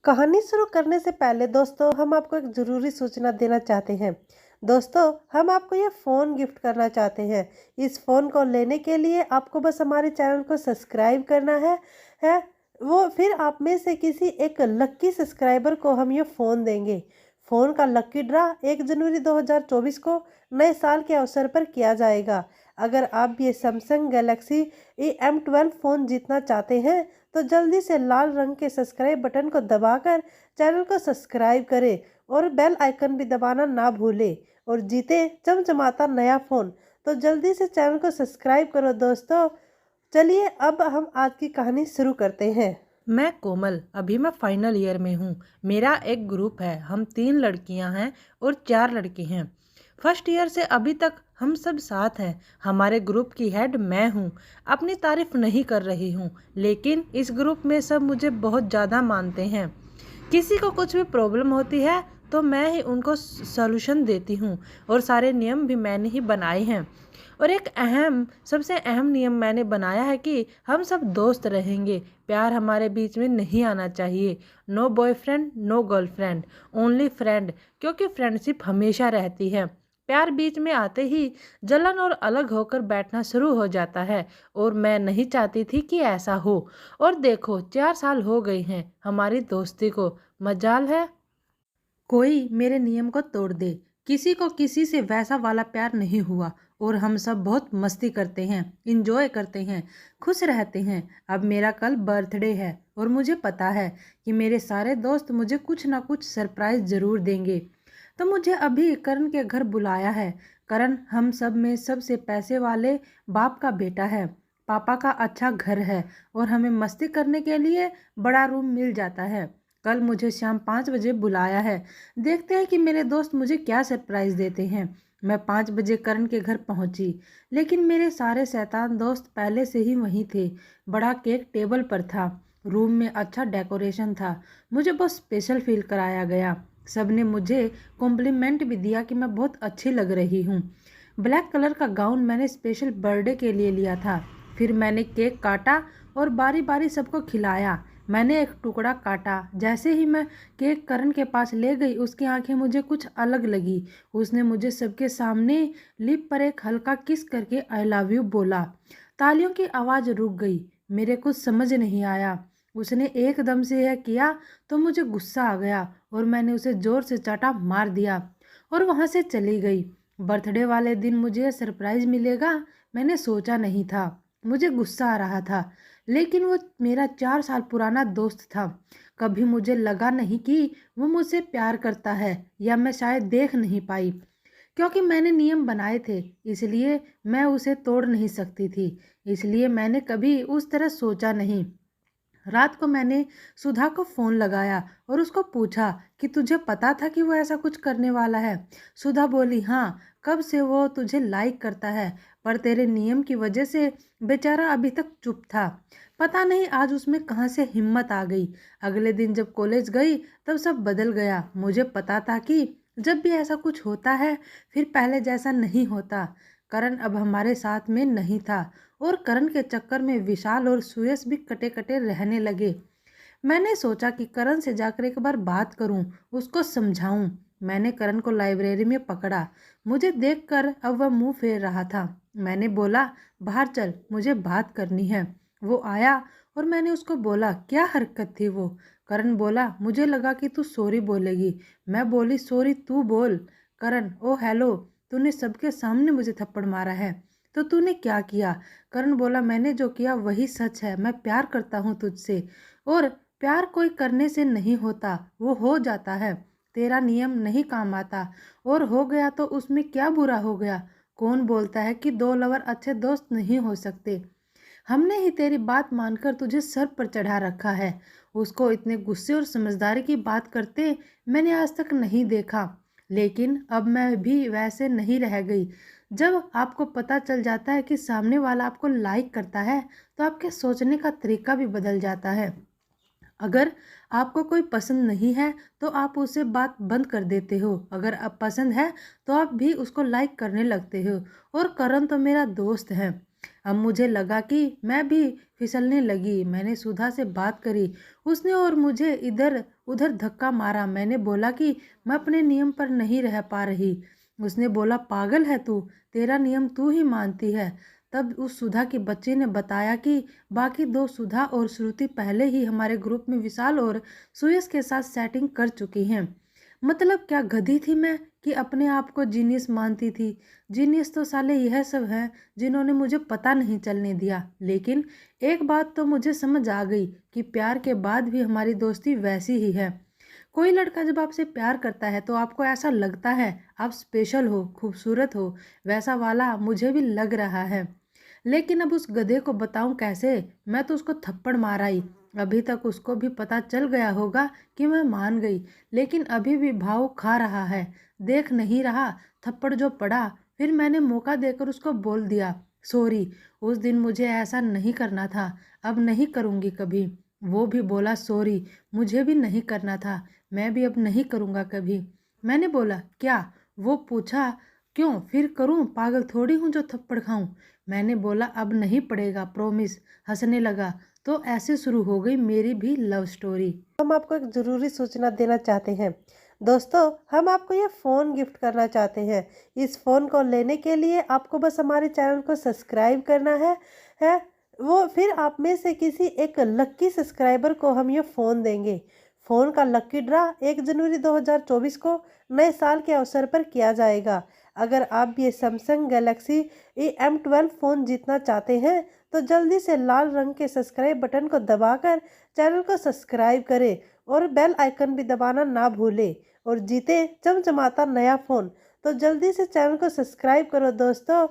कहानी शुरू करने से पहले दोस्तों हम आपको एक ज़रूरी सूचना देना चाहते हैं। दोस्तों, हम आपको ये फ़ोन गिफ्ट करना चाहते हैं। इस फ़ोन को लेने के लिए आपको बस हमारे चैनल को सब्सक्राइब करना है वो फिर आप में से किसी एक लक्की सब्सक्राइबर को हम ये फ़ोन देंगे। फ़ोन का लक्की ड्रा 1 जनवरी 2024 को नए साल के अवसर पर किया जाएगा। अगर आप भी सैमसंग गैलेक्सी M12 फ़ोन जीतना चाहते हैं तो जल्दी से लाल रंग के सब्सक्राइब बटन को दबाकर चैनल को सब्सक्राइब करें और बेल आइकन भी दबाना ना भूलें और जीते चमचमाता नया फ़ोन। तो जल्दी से चैनल को सब्सक्राइब करो दोस्तों। चलिए अब हम आज की कहानी शुरू करते हैं। मैं कोमल, अभी मैं फाइनल ईयर में हूँ। मेरा एक ग्रुप है, हम 3 लड़कियाँ हैं और 4 लड़के हैं। फर्स्ट ईयर से अभी तक हम सब साथ हैं। हमारे ग्रुप की हेड मैं हूँ। अपनी तारीफ नहीं कर रही हूँ, लेकिन इस ग्रुप में सब मुझे बहुत ज़्यादा मानते हैं। किसी को कुछ भी प्रॉब्लम होती है तो मैं ही उनको सॉल्यूशन देती हूँ और सारे नियम भी मैंने ही बनाए हैं। और एक सबसे अहम नियम मैंने बनाया है कि हम सब दोस्त रहेंगे। प्यार हमारे बीच में नहीं आना चाहिए। No boyfriend, no girlfriend, only friend, क्योंकि फ्रेंडशिप हमेशा रहती है। प्यार बीच में आते ही जलन और अलग होकर बैठना शुरू हो जाता है और मैं नहीं चाहती थी कि ऐसा हो। और देखो, 4 साल हो गए हैं हमारी दोस्ती को। मजाल है कोई मेरे नियम को तोड़ दे। किसी को किसी से वैसा वाला प्यार नहीं हुआ और हम सब बहुत मस्ती करते हैं, इंजॉय करते हैं, खुश रहते हैं। अब मेरा कल बर्थडे है और मुझे पता है कि मेरे सारे दोस्त मुझे कुछ ना कुछ सरप्राइज ज़रूर देंगे। तो मुझे अभी करण के घर बुलाया है। करण हम सब में सबसे पैसे वाले बाप का बेटा है। पापा का अच्छा घर है और हमें मस्ती करने के लिए बड़ा रूम मिल जाता है। कल मुझे शाम 5 बजे बुलाया है। देखते हैं कि मेरे दोस्त मुझे क्या सरप्राइज़ देते हैं। मैं 5 बजे करण के घर पहुंची, लेकिन मेरे सारे शैतान दोस्त पहले से ही वहीं थे। बड़ा केक टेबल पर था। रूम में अच्छा डेकोरेशन था। मुझे बहुत स्पेशल फील कराया गया। सबने मुझे कॉम्प्लीमेंट भी दिया कि मैं बहुत अच्छी लग रही हूँ। ब्लैक कलर का गाउन मैंने स्पेशल बर्थडे के लिए लिया था। फिर मैंने केक काटा और बारी बारी सबको खिलाया। मैंने एक टुकड़ा काटा। जैसे ही मैं केक करण के पास ले गई, उसकी आंखें मुझे कुछ अलग लगी। उसने मुझे सबके सामने लिप पर एक हल्का किस करके आई लव यू बोला। तालियों की आवाज़ रुक गई। मेरे कुछ समझ नहीं आया। उसने एकदम से यह किया तो मुझे गुस्सा आ गया और मैंने उसे ज़ोर से चाटा मार दिया और वहाँ से चली गई। बर्थडे वाले दिन मुझे सरप्राइज़ मिलेगा, मैंने सोचा नहीं था। मुझे गुस्सा आ रहा था, लेकिन वो मेरा 4 साल पुराना दोस्त था। कभी मुझे लगा नहीं कि वो मुझसे प्यार करता है, या मैं शायद देख नहीं पाई क्योंकि मैंने नियम बनाए थे, इसलिए मैं उसे तोड़ नहीं सकती थी। इसलिए मैंने कभी उस तरह सोचा नहीं। रात को मैंने सुधा को फ़ोन लगाया और उसको पूछा कि तुझे पता था कि वो ऐसा कुछ करने वाला है। सुधा बोली, हाँ, कब से वो तुझे लाइक करता है, पर तेरे नियम की वजह से बेचारा अभी तक चुप था। पता नहीं आज उसमें कहाँ से हिम्मत आ गई। अगले दिन जब कॉलेज गई तब सब बदल गया। मुझे पता था कि जब भी ऐसा कुछ होता है फिर पहले जैसा नहीं होता। करण अब हमारे साथ में नहीं था और करण के चक्कर में विशाल और सुयश भी कटे कटे रहने लगे। मैंने सोचा कि करण से जाकर एक बार बात करूं, उसको समझाऊं। मैंने करण को लाइब्रेरी में पकड़ा। मुझे देखकर अब वह मुंह फेर रहा था। मैंने बोला, बाहर चल, मुझे बात करनी है। वो आया और मैंने उसको बोला, क्या हरकत थी वो? करण बोला, मुझे लगा कि तू सॉरी बोलेगी। मैं बोली, सॉरी तू बोल। करण, ओ हेलो, तूने सबके सामने मुझे थप्पड़ मारा है, तो तूने क्या किया? करण बोला, मैंने जो किया वही सच है। मैं प्यार करता हूँ तुझसे, और प्यार कोई करने से नहीं होता, वो हो जाता है। तेरा नियम नहीं काम आता, और हो गया तो उसमें क्या बुरा हो गया? कौन बोलता है कि 2 लवर अच्छे दोस्त नहीं हो सकते? हमने ही तेरी बात मानकर तुझे सर पर चढ़ा रखा है। उसको इतने गुस्से और समझदारी की बात करते मैंने आज तक नहीं देखा। लेकिन अब मैं भी वैसे नहीं रह गई। जब आपको पता चल जाता है कि सामने वाला आपको लाइक करता है, तो आपके सोचने का तरीका भी बदल जाता है। अगर आपको कोई पसंद नहीं है तो आप उससे बात बंद कर देते हो। अगर आप पसंद है तो आप भी उसको लाइक करने लगते हो। और करण तो मेरा दोस्त है। अब मुझे लगा कि मैं भी फिसलने लगी। मैंने सुधा से बात करी। उसने और मुझे इधर उधर धक्का मारा। मैंने बोला कि मैं अपने नियम पर नहीं रह पा रही। उसने बोला, पागल है तू, तेरा नियम तू ही मानती है। तब उस सुधा की बच्ची ने बताया कि बाकी दो, सुधा और श्रुति, पहले ही हमारे ग्रुप में विशाल और सुयश के साथ सेटिंग कर चुकी हैं। मतलब क्या गधी थी मैं कि अपने आप को जीनियस मानती थी। जीनियस तो साले यह सब हैं जिन्होंने मुझे पता नहीं चलने दिया। लेकिन एक बात तो मुझे समझ आ गई कि प्यार के बाद भी हमारी दोस्ती वैसी ही है। कोई लड़का जब आपसे प्यार करता है तो आपको ऐसा लगता है आप स्पेशल हो, खूबसूरत हो। वैसा वाला मुझे भी लग रहा है। लेकिन अब उस गधे को बताऊं कैसे? मैं तो उसको थप्पड़ मार आई। अभी तक उसको भी पता चल गया होगा कि मैं मान गई, लेकिन अभी भी भाव खा रहा है। देख नहीं रहा थप्पड़ जो पड़ा। फिर मैंने मौका देकर उसको बोल दिया, सॉरी, उस दिन मुझे ऐसा नहीं करना था, अब नहीं करूँगी कभी। वो भी बोला, सॉरी, मुझे भी नहीं करना था, मैं भी अब नहीं करूँगा कभी। मैंने बोला, क्या? वो पूछा, क्यों? फिर करूँ? पागल थोड़ी हूँ जो थप्पड़ खाऊं। मैंने बोला, अब नहीं पड़ेगा, प्रॉमिस। हंसने लगा। तो ऐसे शुरू हो गई मेरी भी लव स्टोरी। हम आपको एक ज़रूरी सूचना देना चाहते हैं। दोस्तों, हम आपको ये फ़ोन गिफ्ट करना चाहते हैं। इस फ़ोन को लेने के लिए आपको बस हमारे चैनल को सब्सक्राइब करना है वो फिर आप में से किसी एक लक्की सब्सक्राइबर को हम ये फ़ोन देंगे। फ़ोन का लक्की ड्रा 1 जनवरी 2024 को नए साल के अवसर पर किया जाएगा। अगर आप ये सैमसंग गैलेक्सी M12 फ़ोन जीतना चाहते हैं तो जल्दी से लाल रंग के सब्सक्राइब बटन को दबाकर चैनल को सब्सक्राइब करें और बेल आइकन भी दबाना ना भूलें और जीते चमचमाता नया फ़ोन। तो जल्दी से चैनल को सब्सक्राइब करो दोस्तों।